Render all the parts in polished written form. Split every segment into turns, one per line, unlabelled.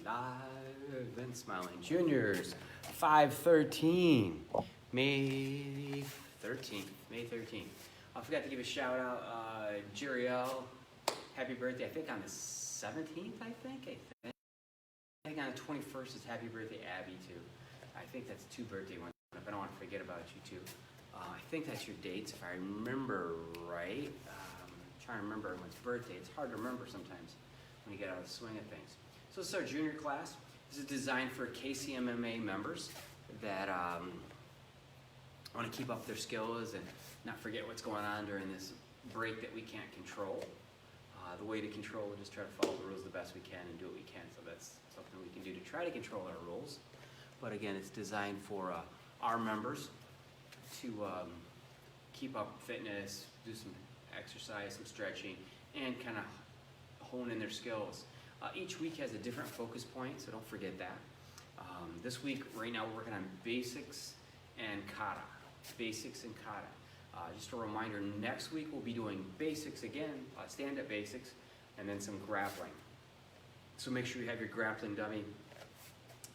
Live and Smiling Juniors, 5/13, May 13th, May 13th. I forgot to give a shout out, Jeriel, happy birthday, I think on the 17th, I think on the 21st is happy birthday, Abby, too. I think that's 2 birthday ones, I don't want to forget about you, too. I think that's your dates, if I remember right. I'm trying to remember everyone's birthday. It's hard to remember sometimes when you get out of the swing of things. So this is our junior class. This is designed for KCMMA members that want to keep up their skills and not forget what's going on during this break that we can't control. The way to control is just try to follow the rules the best we can and do what we can. So that's something we can do to try to control our rules. But again, it's designed for our members to keep up fitness, do some exercise, some stretching, and kind of hone in their skills. Each week has a different focus point, so don't forget that. This week, right now, we're working on basics and kata. Basics and kata. Just a reminder, next week we'll be doing basics again, stand-up basics, and then some grappling. So make sure you have your grappling dummy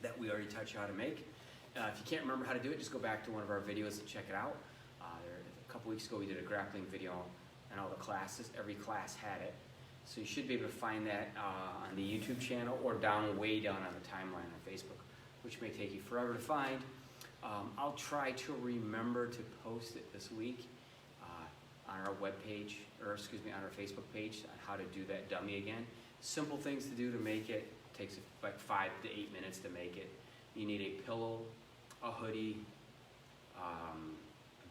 that we already touched how to make. If you can't remember how to do it, just go back to one of our videos and check it out. A couple weeks ago we did a grappling video and all the classes. Every class had it. So you should be able to find that on the YouTube channel or way down on the timeline on Facebook, which may take you forever to find. I'll try to remember to post it this week on our webpage, or excuse me, on our Facebook page on how to do that dummy again. Simple things to do to make it. It takes like 5 to 8 minutes to make it. You need a pillow, a hoodie, a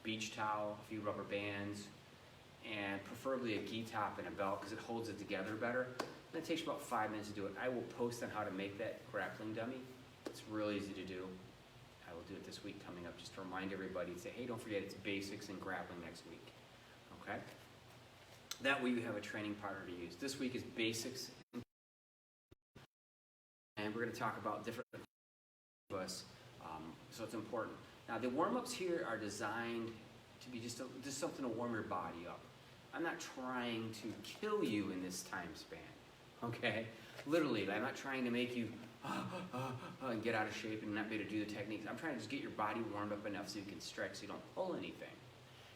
beach towel, a few rubber bands, and preferably a gi top and a belt because it holds it together better. And it takes about 5 minutes to do it. I will post on how to make that grappling dummy. It's real easy to do. I will do it this week coming up just to remind everybody and say, hey, don't forget it's basics and grappling next week. Okay? That way you have a training partner to use. This week is basics. And we're going to talk about different of us, so it's important. Now the warm-ups here are designed to be just something to warm your body up. I'm not trying to kill you in this time span, okay? Literally, I'm not trying to make you and get out of shape and not be able to do the techniques. I'm trying to just get your body warmed up enough so you can stretch so you don't pull anything.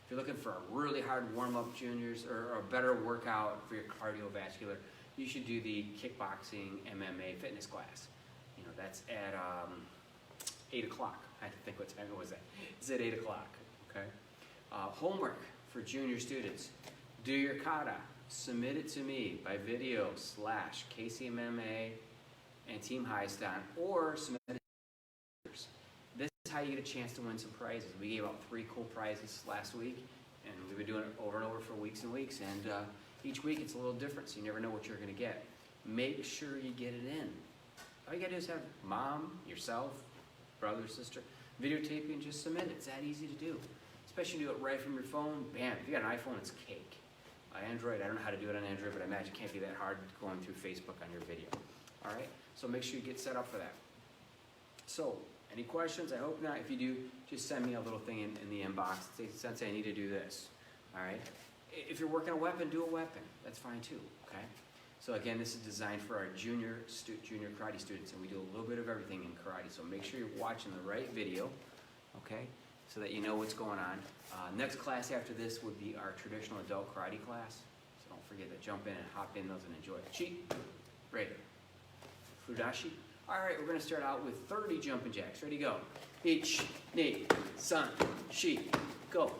If you're looking for a really hard warm-up, juniors, or a better workout for your cardiovascular, you should do the kickboxing MMA fitness class. You know, that's at 8 o'clock. I have to think what time it was at. It's at 8 o'clock, okay? Homework for junior students. Do your kata. Submit it to me by video / KCMMA and Team Highston, or submit it to others. This is how you get a chance to win some prizes. We gave out 3 cool prizes last week, and we've been doing it over and over for weeks and weeks, and each week it's a little different, so you never know what you're going to get. Make sure you get it in. All you got to do is have mom, yourself, brother, sister, videotape you and just submit it. It's that easy to do. Especially do it right from your phone. Bam, if you got an iPhone, it's cake. Android, I don't know how to do it on Android, but I imagine it can't be that hard going through Facebook on your video. All right, so make sure you get set up for that. So, any questions? I hope not. If you do, just send me a little thing in the inbox. Say, Sensei, I need to do this. All right. If you're working a weapon, do a weapon. That's fine too. Okay. So again, this is designed for our junior karate students, and we do a little bit of everything in karate. So make sure you're watching the right video, okay, so that you know what's going on. Next class after this would be our traditional adult karate class. So don't forget to jump in and hop in those and enjoy it. Chi, ready. Fudashi. All right, we're going to start out with 30 jumping jacks. Ready, go. Ich, ni, san, shi, go.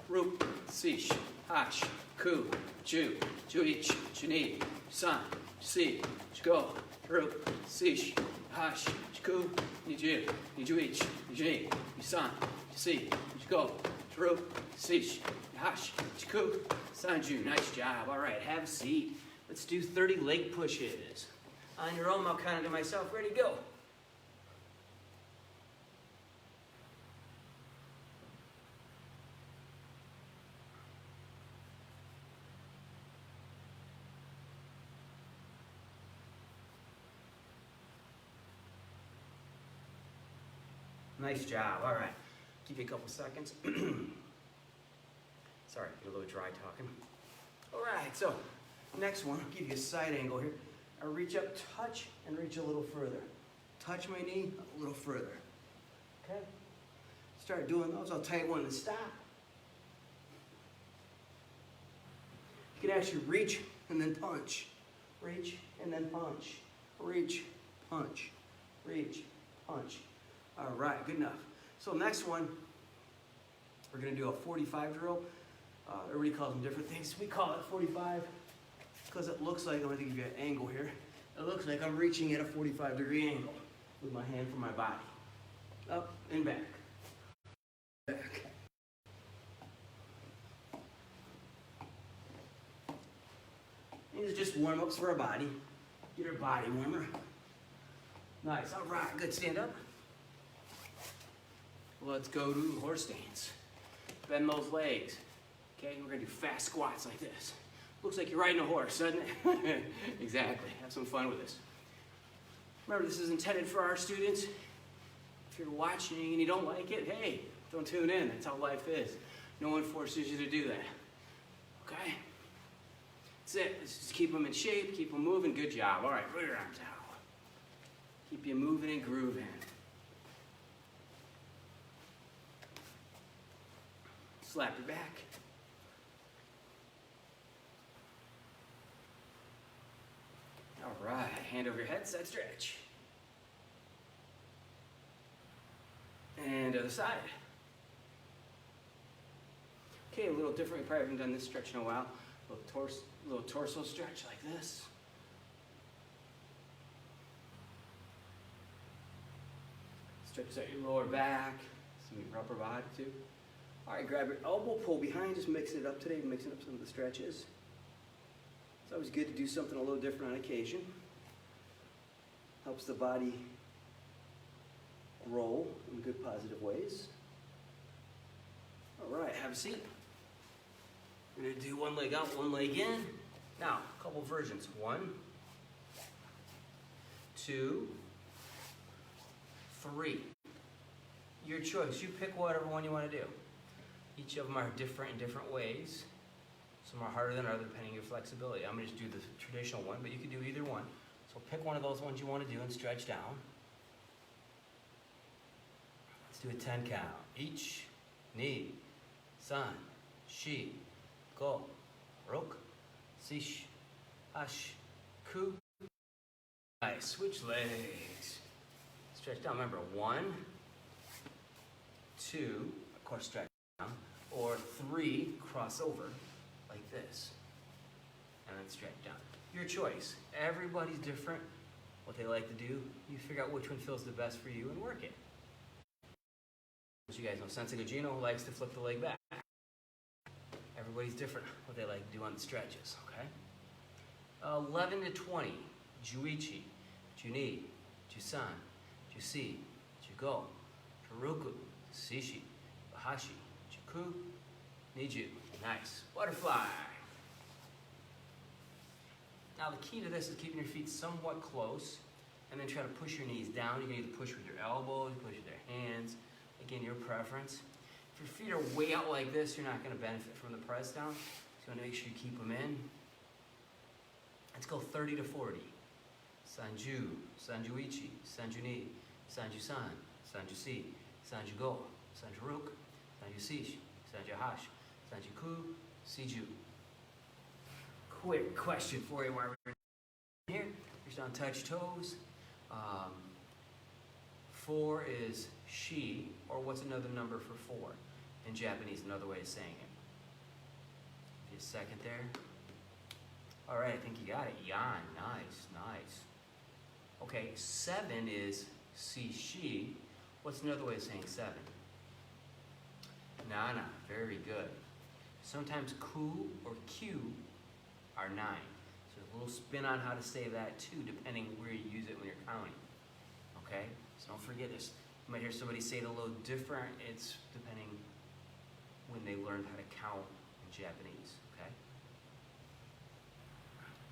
Rup, sish, hash, ku, ju, juich, chuni, san, si, go. Rup, sish, hash, ku, niju, nijuich, nijuni, san, si, go. Rup, sish, hash, ku, sanju. Nice job. All right, have a seat. Let's do 30 leg pushes. On your own, I'll count it to myself. Ready, go. Nice job. All right. Give you a couple seconds. Sorry, get a little dry talking. All right, so next one, I'll give you a side angle here.
I reach up, touch, and reach a little further. Touch my knee, a little further. Okay? Start doing those. I'll tell you when to stop. You can actually reach and then punch. Reach and then punch. Reach, punch. Reach, punch. All right, good enough. So next one, we're going to do a 45 drill. Everybody calls them different things. We call it 45 because it looks like, I'm going to give you an angle here. It looks like I'm reaching at a 45-degree angle with my hand from my body. Up and back. Back. These are just warm-ups for our body. Get our body warmer. Nice. All right. Good. Stand up. Let's go to horse stance. Bend those legs. Okay, we're going to do fast squats like this. Looks like you're riding a horse, doesn't it? Exactly. Have some fun with this. Remember, this is intended for our students. If you're watching and you don't like it, hey, don't tune in. That's how life is. No one forces you to do that. Okay? That's it. Let's just keep them in shape, keep them moving. Good job. All right, put your arms out. Keep you moving and grooving. Slap your back. All right, hand over your head, side stretch. And other side. Okay, a little different. We probably haven't done this stretch in a while. A little torso stretch like this. Stretch out your lower back, some of your upper body too. All right, grab your elbow, pull behind, just mixing it up today, mixing up some of the stretches. It's always good to do something a little different on occasion. Helps the body grow in good, positive ways. All right, have a seat. We're gonna do one leg out, one leg in. Now, a couple versions. 1, 2, 3. Your choice. You pick whatever one you want to do. Each of them are different in different ways. Some are harder than others depending on your flexibility. I'm going to just do the traditional one, but you can do either one. So pick one of those ones you want to do and stretch down. Let's do a 10 count. Each, ni, san, shi, go, rok, sish, hash, ku. Nice. Switch legs. Stretch down. Remember, 1, 2, of course, stretch down, or 3, cross over like this, and then stretch down. Your choice. Everybody's different, what they like to do. You figure out which one feels the best for you and work it. As you guys know, Sensei Gugino likes to flip the leg back. Everybody's different, what they like to do on the stretches, okay? 11 to 20, Juichi, Juni, Jusan, Jusi, Jugo, Taruku, Sishi, Bahashi, Juku, Niju. Nice. Butterfly. Now the key to this is keeping your feet somewhat close and then try to push your knees down. You can either push with your elbows, push with your hands. Again, your preference. If your feet are way out like this, you're not going to benefit from the press down. So you want to make sure you keep them in. Let's go 30 to 40. Sanju, Sanjuichi, Sanjuni, Sanjusan, Sanjusi, Sanjugo, Sanjuruk, Sanjusish, Sanjuhash, Sanjuku, Siju. Quick question for you while we're here. Reach down, touch toes. 4 is shi, or what's another number for 4? In Japanese, another way of saying it. Give you a second there. All right, I think you got it. Yan, nice, nice. Okay, 7 is si shi. What's another way of saying 7? Nana, very good. Sometimes ku or q are 9. So a little spin on how to say that too, depending where you use it when you're counting. Okay, so don't forget this. You might hear somebody say it a little different. It's depending when they learned how to count in Japanese. Okay.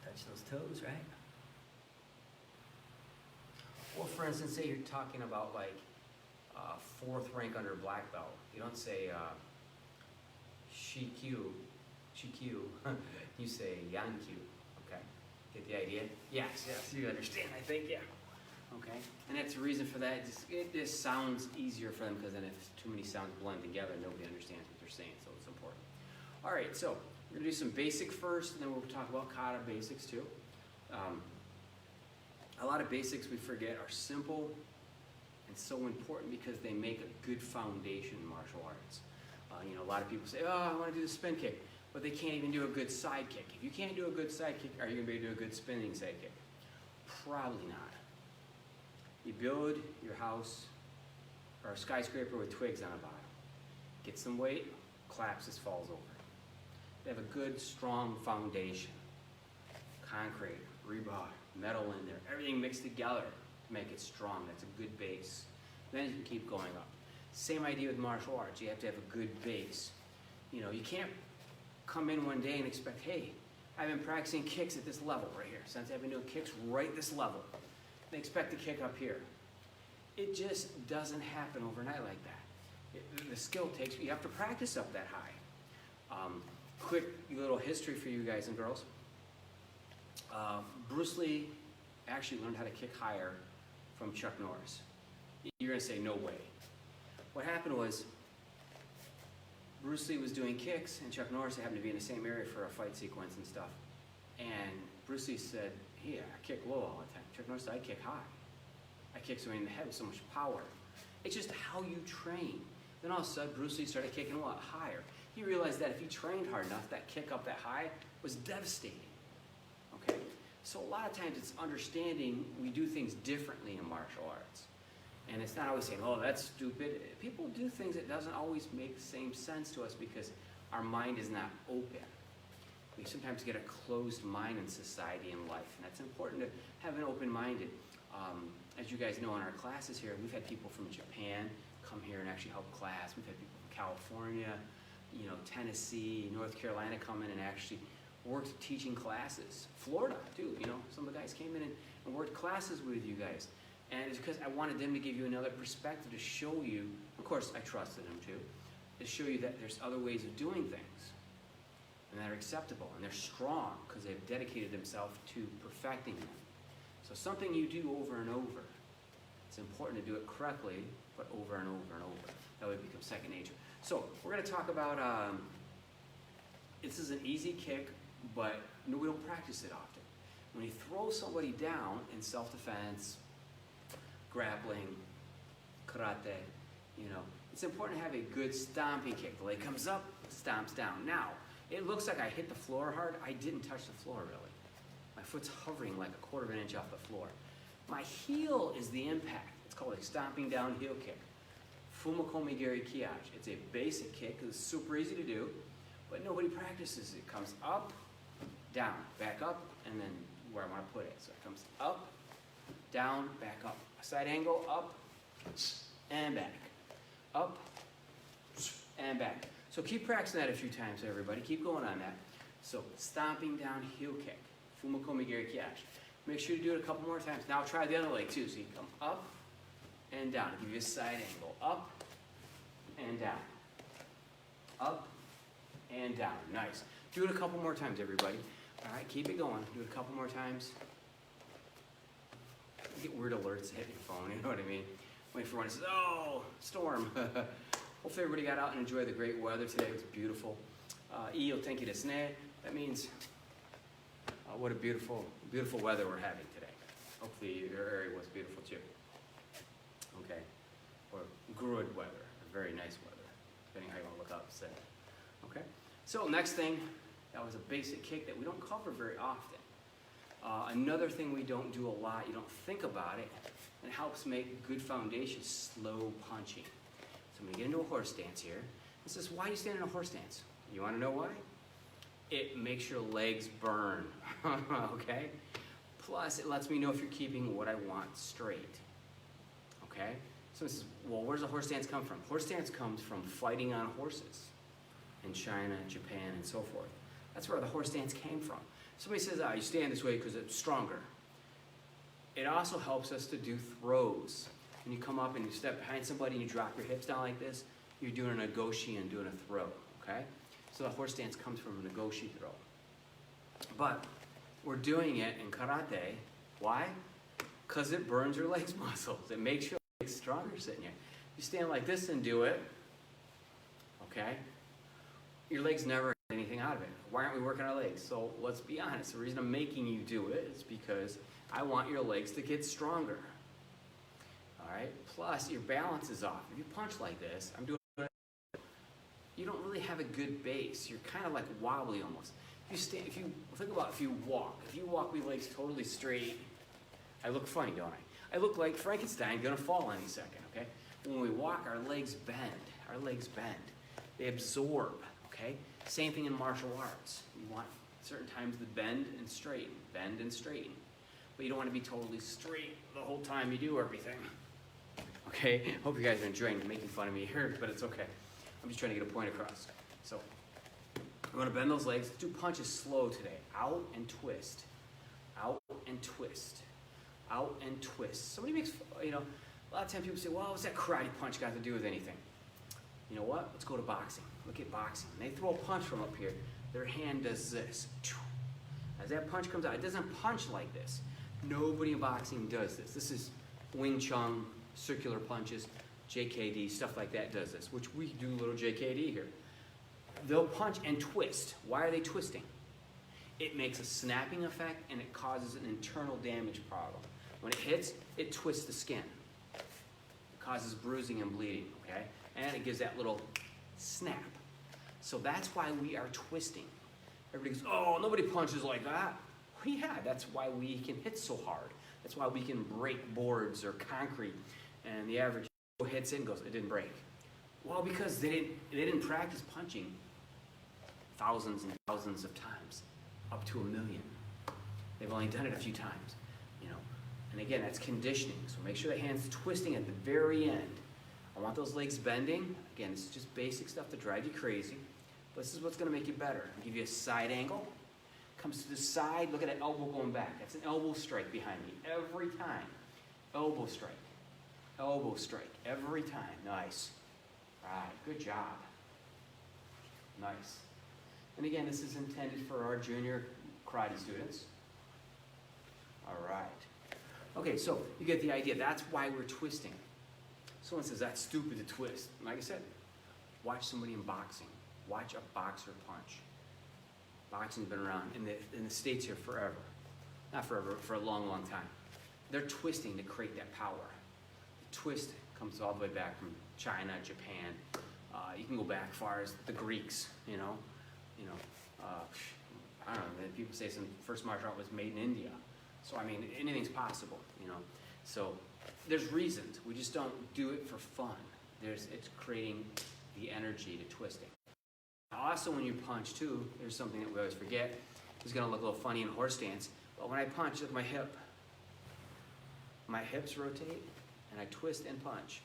Touch those toes, right? Or for instance, say you're talking about like 4th rank under a black belt. You don't say Shikyu, you say Yankyu, okay? Get the idea? Yes, you understand, I think, yeah.
Okay, and that's the reason for that. It just sounds easier for them because then if too many sounds blend together, nobody understands what they're saying, so it's important. All right, so we're gonna do some basic first, and then we'll talk about kata basics too. A lot of basics we forget are simple and so important because they make a good foundation in martial arts. You know, a lot of people say, oh, I want to do the spin kick, but they can't even do a good side kick. If you can't do a good side kick, are you going to be able to do a good spinning side kick? Probably not. You build your house or a skyscraper with twigs on the bottom. Get some weight, collapses, falls over. They have a good, strong foundation. Concrete, rebar, metal in there, everything mixed together to make it strong. That's a good base. Then you can keep going up. Same idea with martial arts. You have to have a good base. You know, you can't come in one day and expect, hey, I've been practicing kicks at this level right here. Since I've been doing kicks right this level. And expect to kick up here. It just doesn't happen overnight like that. The skill takes, you have to practice up that high. Quick little history for you guys and girls. Bruce Lee actually learned how to kick higher from Chuck Norris. You're gonna say, no way. What happened was, Bruce Lee was doing kicks, and Chuck Norris happened to be in the same area for a fight sequence and stuff. And Bruce Lee said, hey, I kick low all the time. Chuck Norris said, I kick high. I kick somebody in the head with so much power. It's just how you train. Then all of a sudden, Bruce Lee started kicking a lot higher. He realized that if he trained hard enough, that kick up that high was devastating. Okay? So a lot of times it's understanding we do things differently in martial arts. And it's not always saying, oh, that's stupid. People do things that doesn't always make the same sense to us because our mind is not open. We sometimes get a closed mind in society and life, and that's important to have an open-minded. As you guys know in our classes here, we've had people from Japan come here and actually help class. We've had people from California, you know, Tennessee, North Carolina come in and actually worked teaching classes. Florida, too, you know, some of the guys came in and worked classes with you guys. And it's because I wanted them to give you another perspective to show you, of course I trusted them too, to show you that there's other ways of doing things and that are acceptable and they're strong because they've dedicated themselves to perfecting them. So something you do over and over, it's important to do it correctly, but over and over and over. That way it becomes second nature. So we're going to talk about, this is an easy kick, but no, we don't practice it often. When you throw somebody down in self-defense, grappling, karate, you know, it's important to have a good stomping kick. The leg comes up, stomps down. Now, it looks like I hit the floor hard. I didn't touch the floor really. My foot's hovering like a 1/4 inch off the floor. My heel is the impact. It's called a stomping down heel kick. Fumakomi Geri Kiyage. It's a basic kick. It's super easy to do, but nobody practices it. It comes up, down, back up, and then where I want to put it. So it comes up, down, back up. Side angle, up, and back. Up, and back. So keep practicing that a few times, everybody. Keep going on that. So stomping down heel kick. Fumakomi Geri Kiyage. Make sure you do it a couple more times. Now try the other leg too. So you come up and down. Give you a side angle. Up and down. Up and down. Nice. Do it a couple more times, everybody. All right, keep it going. Do it a couple more times. You get weird alerts hitting your phone, you know what I mean? Wait for one that says, oh, storm. Hopefully everybody got out and enjoyed the great weather today. It was beautiful. Iyo tenki desu ne. That means what a beautiful, beautiful weather we're having today. Hopefully your area was beautiful too. Okay. Or good weather, or very nice weather, depending how you want to look up and say. Okay. So next thing, that was a basic kick that we don't cover very often. Another thing we don't do a lot, you don't think about it, and it helps make good foundation, slow punching. So I'm going to get into a horse stance here. This is why you stand in a horse stance. You want to know why? It makes your legs burn, okay? Plus, it lets me know if you're keeping what I want straight, okay? So this is, well, where does a horse stance come from? Horse stance comes from fighting on horses in China, Japan, and so forth. That's where the horse stance came from. Somebody says, you stand this way because it's stronger. It also helps us to do throws. When you come up and you step behind somebody and you drop your hips down like this, you're doing a goshi and doing a throw, okay? So the horse stance comes from a goshi throw. But we're doing it in karate. Why? Because it burns your legs muscles. It makes your legs stronger sitting here. You stand like this and do it, okay? Your legs never get anything out of it. Why aren't we working our legs? So let's be honest. The reason I'm making you do it is because I want your legs to get stronger. All right? Plus, your balance is off. If you punch like this, I'm doing it. You don't really have a good base. You're kind of like wobbly almost. If you walk with your legs totally straight, I look funny, don't I? I look like Frankenstein gonna fall any second, okay? When we walk, our legs bend. Our legs bend. They absorb, okay? Same thing in martial arts. You want certain times to bend and straighten. But you don't want to be totally straight the whole time you do everything. Okay? Hope you guys are enjoying making fun of me here, but it's okay. I'm just trying to get a point across. So, we want to bend those legs. Let's do punches slow today. Out and twist. Out and twist. Out and twist. Somebody makes, a lot of times people say, well, what's that karate punch got to do with anything? You know what? Let's go to boxing. Look at boxing. They throw a punch from up here. Their hand does this. As that punch comes out, it doesn't punch like this. Nobody in boxing does this. This is Wing Chun, circular punches, JKD, stuff like that does this, which we do a little JKD here. They'll punch and twist. Why are they twisting? It makes a snapping effect and it causes an internal damage problem. When it hits, it twists the skin. It causes bruising and bleeding, okay? And it gives that little snap. So that's why we are twisting. Everybody goes, oh, nobody punches like that. Well, yeah, that's why we can hit so hard. That's why we can break boards or concrete. And the average hits it and goes, it didn't break. Well, because they didn't practice punching thousands and thousands of times, up to 1 million. They've only done it a few times, And again, that's conditioning. So make sure the hand's twisting at the very end. I want those legs bending. Again, this is just basic stuff to drive you crazy. But this is what's going to make you better. I'll give you a side angle. Comes to the side. Look at that elbow going back. That's an elbow strike behind me every time. Elbow strike. Elbow strike every time. Nice. All right. Good job. Nice. And again, this is intended for our junior karate students. All right. Okay, so you get the idea. That's why we're twisting. Someone says, that's stupid to twist. Like I said, watch somebody in boxing. Watch a boxer punch. Boxing's been around in the States here forever. Not forever, for a long, long time. They're twisting to create that power. The twist comes all the way back from China, Japan. You can go back as far as the Greeks, I don't know, people say some first martial art was made in India. So, anything's possible, So, there's reasons. We just don't do it for fun. It's creating the energy to twisting. Also, when you punch, too, there's something that we always forget. It's going to look a little funny in horse stance. But when I punch, look at my hip. My hips rotate, and I twist and punch.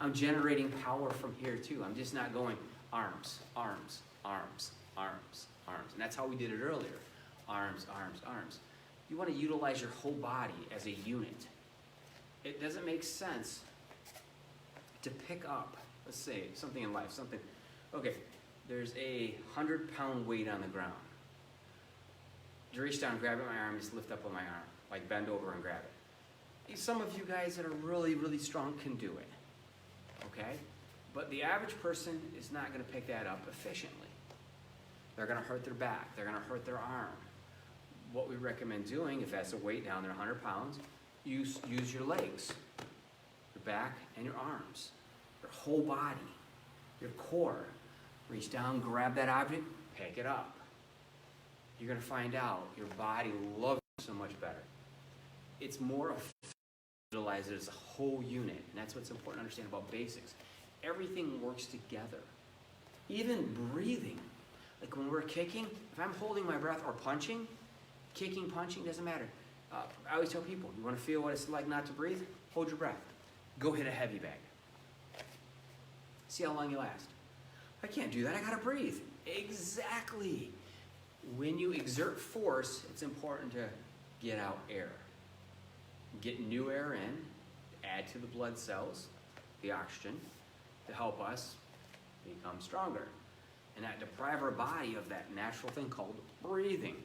I'm generating power from here, too. I'm just not going arms, arms, arms, arms, arms. And that's how we did it earlier. Arms, arms, arms. You want to utilize your whole body as a unit. It doesn't make sense to pick up, let's say, something in life, okay, there's a 100-pound weight on the ground. You reach down, grab it with my arm, just lift up with my arm, like bend over and grab it. Some of you guys that are really, really strong can do it, okay? But the average person is not going to pick that up efficiently. They're going to hurt their back. They're going to hurt their arm. What we recommend doing, if that's a weight down there, 100 pounds, use your legs, your back, and your arms, your whole body, your core. Reach down, grab that object, pick it up. You're going to find out your body loves it so much better. It's more effective to utilize it as a whole unit, and that's what's important to understand about basics. Everything works together. Even breathing. Like when we're kicking, if I'm holding my breath or punching, kicking, punching, doesn't matter. I always tell people, you want to feel what it's like not to breathe? Hold your breath. Go hit a heavy bag. See how long you last. I can't do that. I got to breathe. Exactly. When you exert force, it's important to get out air. Get new air in, add to the blood cells, the oxygen, to help us become stronger. And that deprive our body of that natural thing called breathing.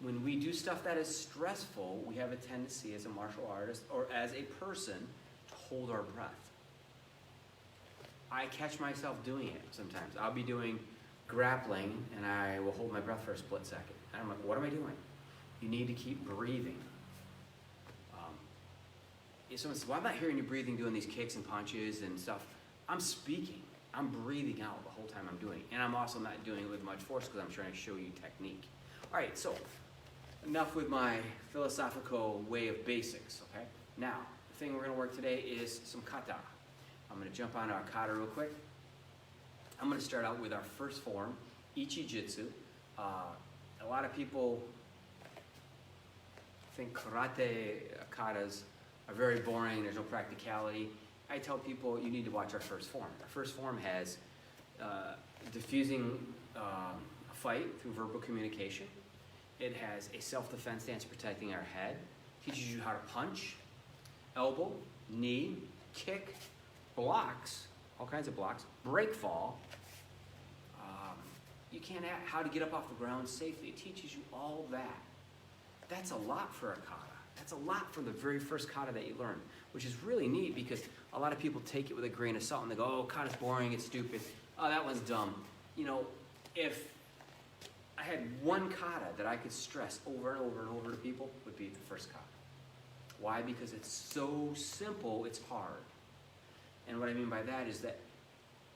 when we do stuff that is stressful, we have a tendency as a martial artist or as a person to hold our breath. I catch myself doing it sometimes. I'll be doing grappling and I will hold my breath for a split second. And I'm like, what am I doing? You need to keep breathing. If someone says, well, I'm not hearing you breathing doing these kicks and punches and stuff. I'm speaking. I'm breathing out the whole time I'm doing it. And I'm also not doing it with much force because I'm trying to show you technique. All right, so enough with my philosophical way of basics, okay? Now, the thing we're going to work today is some kata. I'm going to jump on our kata real quick. I'm going to start out with our first form, Ichi-Jitsu. A lot of people think karate katas are very boring, there's no practicality. I tell people you need to watch our first form. Our first form has diffusing a fight through verbal communication. It has a self-defense stance protecting our head. Teaches you how to punch, elbow, knee, kick, blocks, all kinds of blocks, break fall. You can't add how to get up off the ground safely. It teaches you all that. That's a lot for a kata. That's a lot for the very first kata that you learn, which is really neat because a lot of people take it with a grain of salt and they go, oh, kata's boring, it's stupid. Oh, that one's dumb. You know, if I had one kata that I could stress over and over and over to people, it would be the first kata. Why? Because it's so simple, it's hard. And what I mean by that is that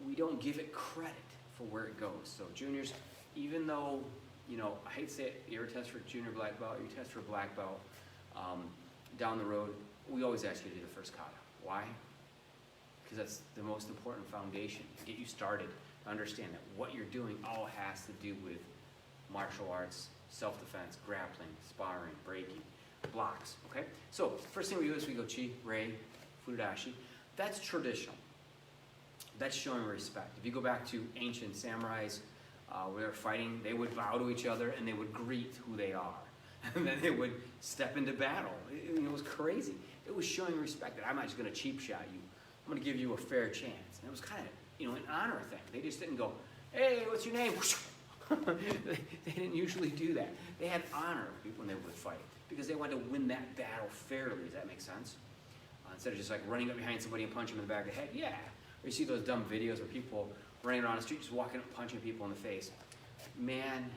we don't give it credit for where it goes. So juniors, even though, you know, I hate to say it, you ever test for junior black belt, you test for black belt, down the road, we always ask you to do the first kata. Why? Because that's the most important foundation to get you started, to understand that what you're doing all has to do with martial arts, self-defense, grappling, sparring, breaking, blocks, okay? So, first thing we do is we go chi, rei, furudashi. That's traditional. That's showing respect. If you go back to ancient samurais, where they're fighting, they would bow to each other and they would greet who they are. And then they would step into battle. It was crazy. It was showing respect that I'm not just going to cheap shot you. I'm going to give you a fair chance. And it was kind of, you know, an honor thing. They just didn't go, hey, what's your name? They didn't usually do that. They had honor when they would fight because they wanted to win that battle fairly. Does that make sense? Instead of just like running up behind somebody and punching them in the back of the head. Yeah. Or you see those dumb videos where people running around the street just walking up punching people in the face. Man,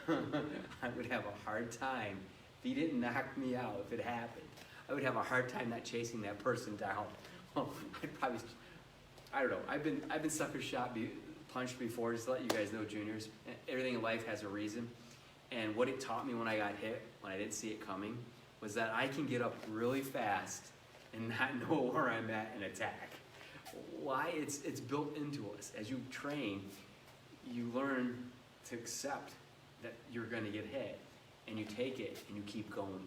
I would have a hard time if he didn't knock me out, if it happened. I would have a hard time not chasing that person down. Well, I'd probably, I don't know. I've been sucker shot, punched before, just to let you guys know, juniors. Everything in life has a reason. And what it taught me when I got hit, when I didn't see it coming, was that I can get up really fast and not know where I'm at and attack. Why? It's built into us. As you train, you learn to accept that you're going to get hit, and you take it and you keep going.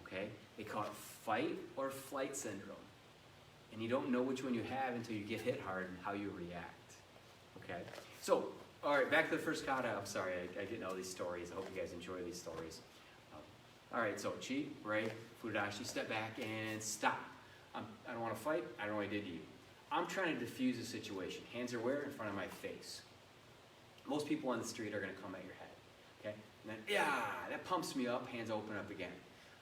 Okay? They call it fight or flight syndrome. And you don't know which one you have until you get hit hard and how you react. Okay? So, all right, back to the first kata. I'm sorry, I get all these stories. I hope you guys enjoy these stories. All right, so chi, rei, furudashi, step back and stop. I don't want to fight. I don't know what I did to you. I'm trying to diffuse a situation. Hands are where? In front of my face. Most people on the street are going to come at your head. Okay? And then, yeah, that pumps me up. Hands open up again.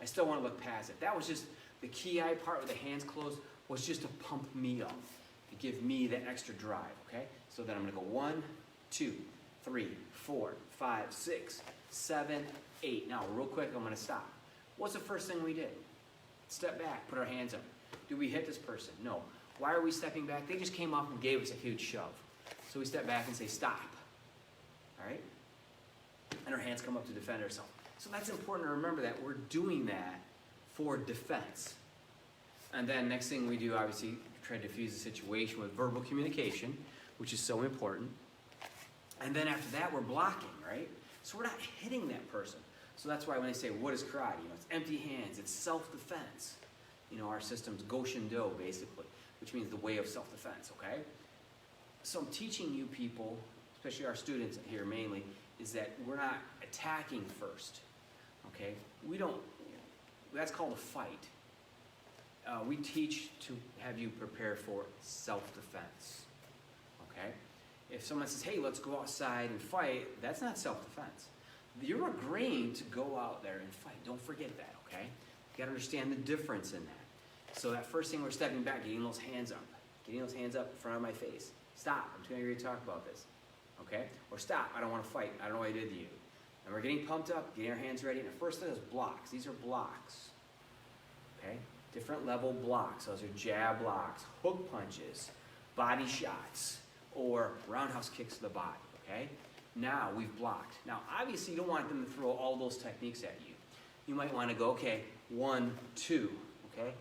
I still want to look past it. That was just the ki part with the hands closed was just to pump me up, to give me that extra drive. Okay? So then I'm going to go 1, 2, 3, 4, 5, 6, 7, 8. Now, real quick, I'm going to stop. What's the first thing we did? Step back, put our hands up. Did we hit this person? No. Why are we stepping back? They just came up and gave us a huge shove. So we step back and say, stop. All right? And our hands come up to defend ourselves. So that's important to remember that we're doing that for defense. And then next thing we do, obviously, try to diffuse the situation with verbal communication, which is so important. And then after that, we're blocking, right? So we're not hitting that person. So that's why when they say, what is karate? You know, it's empty hands, it's self-defense. You know, our system's Goshin-Do, basically, which means the way of self-defense, okay? So I'm teaching you people, especially our students here mainly, is that we're not attacking first, okay? We don't, that's called a fight. We teach to have you prepare for self-defense, okay? If someone says, hey, let's go outside and fight, that's not self-defense. you're agreeing to go out there and fight. Don't forget that, okay? You gotta understand the difference in that. So that first thing, we're stepping back, getting those hands up. Getting those hands up in front of my face. Stop, I'm too angry to talk about this, okay? Or stop, I don't wanna fight, I don't know what I did to you. And we're getting pumped up, getting our hands ready, and the first thing is blocks. These are blocks, okay? Different level blocks. Those are jab blocks, hook punches, body shots, or roundhouse kicks to the body, okay? Now we've blocked. Now obviously you don't want them to throw all those techniques at you. You might want to go, okay, 1, 2, okay?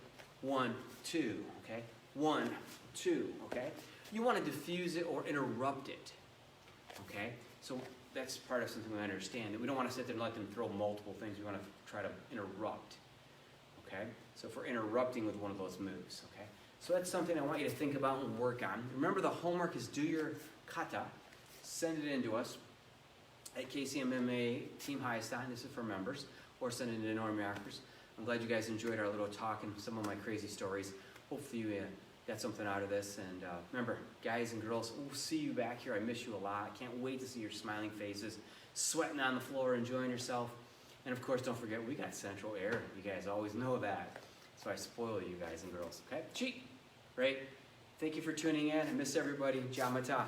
1, 2, okay? 1, 2, okay? You want to diffuse it or interrupt it, okay? So that's part of something we understand. That we don't want to sit there and let them throw multiple things. We want to try to interrupt, okay? So if we're interrupting with one of those moves, okay? So that's something I want you to think about and work on. Remember, the homework is do your kata. Send it in to us at KCMMA Team Highstein. This is for members. Or send it in Norm Yonkers. I'm glad you guys enjoyed our little talk and some of my crazy stories. Hopefully you got something out of this. And remember, guys and girls, we'll see you back here. I miss you a lot. I can't wait to see your smiling faces, sweating on the floor, enjoying yourself. And of course, don't forget, we got central air. You guys always know that. So I spoil you guys and girls, okay? Cheat, right? Thank you for tuning in. I miss everybody. Jamata.